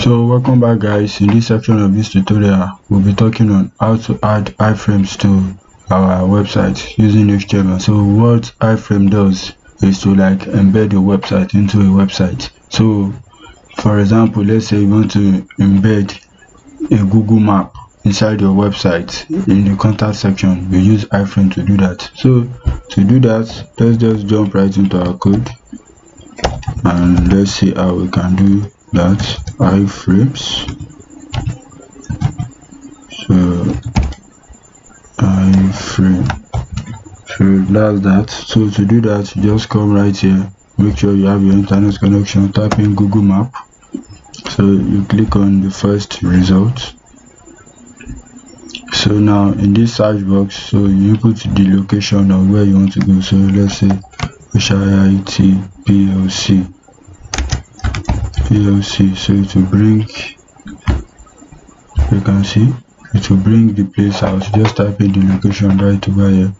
So welcome back guys. In this section of this tutorial we'll be talking on how to add iframes to our website using HTML. So what iframe does is to like embed your website into a website. So for example, let's say you want to embed a Google Map inside your website in the contact section. We use iframe to do that. So to do that, let's just jump right into our code and let's see how we can do that. iFrames. So iframe. So that's that. So to do that, you just come right here, make sure you have your internet connection, type in Google Map. So you click on the first result. So now in this search box, so you input the location of where you want to go. So let's say HIIT PLC. So it will bring, you can see it will bring the place out. Just type in the location right over here.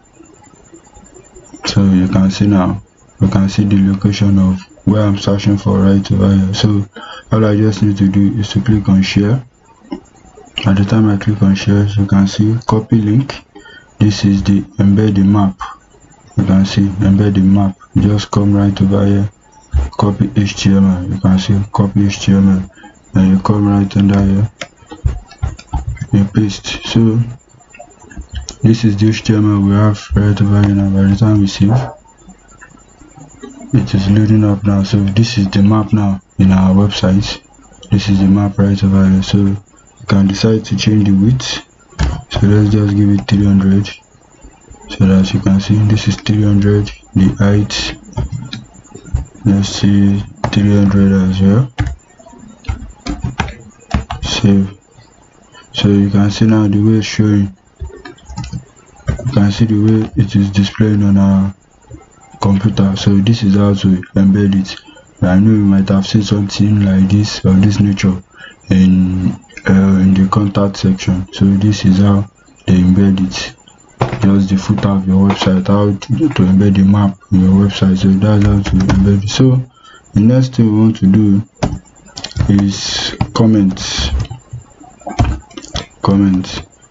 So you can see now, you can see the location of where I'm searching for right over here. So all I just need to do is to click on share. At the time I click on share, you can see copy link. This is the embed the map. You can see embed the map. Just come right over here, copy HTML. You can see copy HTML, and you come right under here, you paste. So this is the HTML we have right over here now. By the time we save, it is loading up now. So this is the map now in our website. This is the map right over here. So you can decide to change the width. So let's just give it 300, so that you can see this is 300. The height, let's see 300 as well. Save. So you can see now the way it's showing. You can see the way it is displaying on our computer. So this is how to embed it. I know you might have seen something like this or this nature in the contact section. So this is how they embed it. Just the footer of your website, how to embed the map in your website. So that's how to embed it. So the next thing we want to do is comments.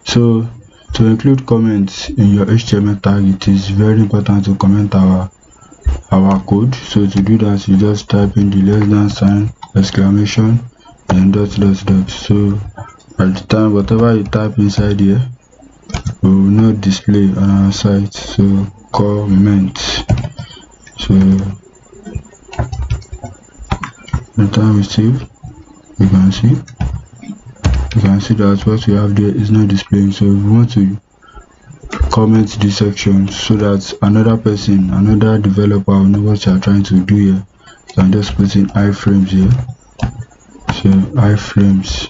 So to include comments in your HTML tag, it is very important to comment our code. So to do that, you just type in the less than sign, exclamation, and dot. So at the time, whatever you type inside here will not display on our site. So comment. So the time we save, you can see that what we have there is not displaying. So we want to comment this section so that another person, another developer will know what you are trying to do here. So I'm just putting iframes here. So iframes.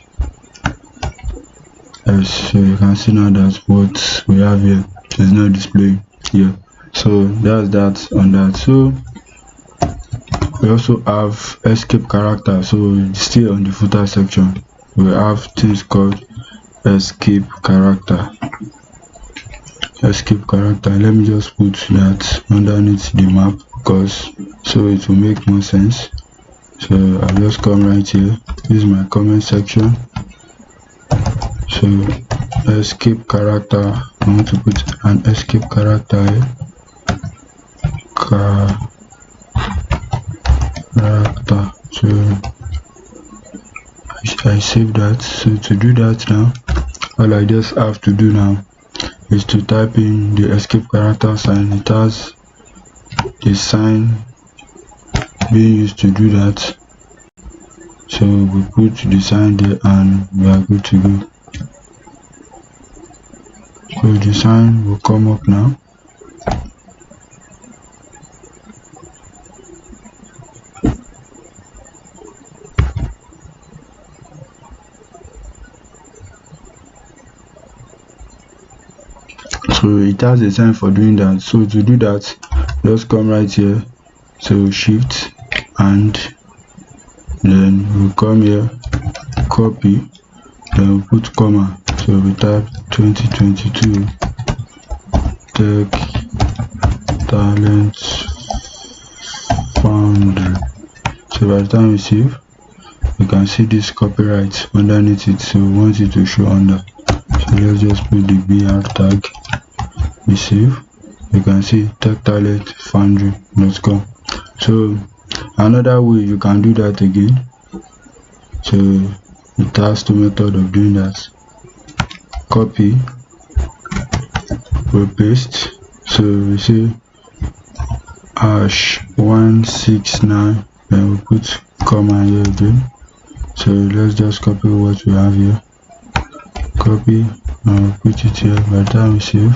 Yes, so you can see now that what we have here is not displaying here. So that's that on that. So we also have escape character. So still on the footer section, we have things called escape character. Let me just put that underneath the map, because so it will make more sense. So I'll just come right here. This is my comment section. So escape character, I want to put an escape character here. So I save that. So to do that now, all I just have to do now is to type in the escape character sign. It has the sign being used to do that. So we put the sign there and we are good to go. So the sign will come up now. So it has a sign for doing that. So to do that, just come right here. So shift, and then we'll come here, copy, then we'll put comma. So we type 2022 Tech Talent Foundry. So by the time we save, you can see this copyright underneath it, so we want it to show under. So let's just put the BR tag, we save. You can see techtalentfoundry.com. so another way you can do that again, so it has two methods of doing that. Copy, we paste, so we say #169, then we put comma here again. So let's just copy what we have here, copy, and put it here. By the time we save,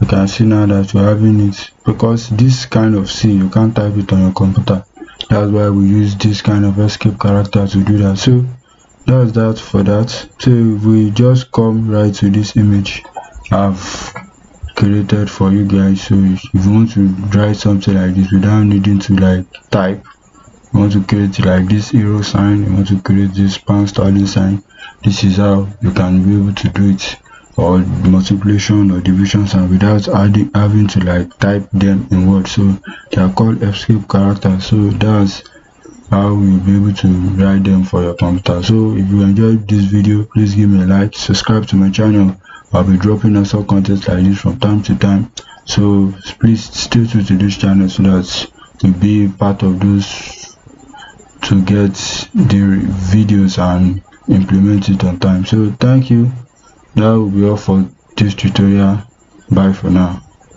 you can see now that we're having it, because this kind of C you can't type it on your computer. That's why we use this kind of escape character to do that. So that's that for that. So we just come right to this image I've created for you guys. So if you want to write something like this without needing to like type, you want to create like this arrow sign, you want to create this pound sterling sign, this is how you can be able to do it, or multiplication or division sign, without having to like type them in Word. So they are called escape characters. So that's how you'll be able to write them for your computer. So if you enjoyed this video, please give me a like, subscribe to my channel. I'll be dropping also content like this from time to time, so please stay tuned to this channel so that you'll be part of those to get the videos and implement it on time. So thank you. That will be all for this tutorial. Bye for now.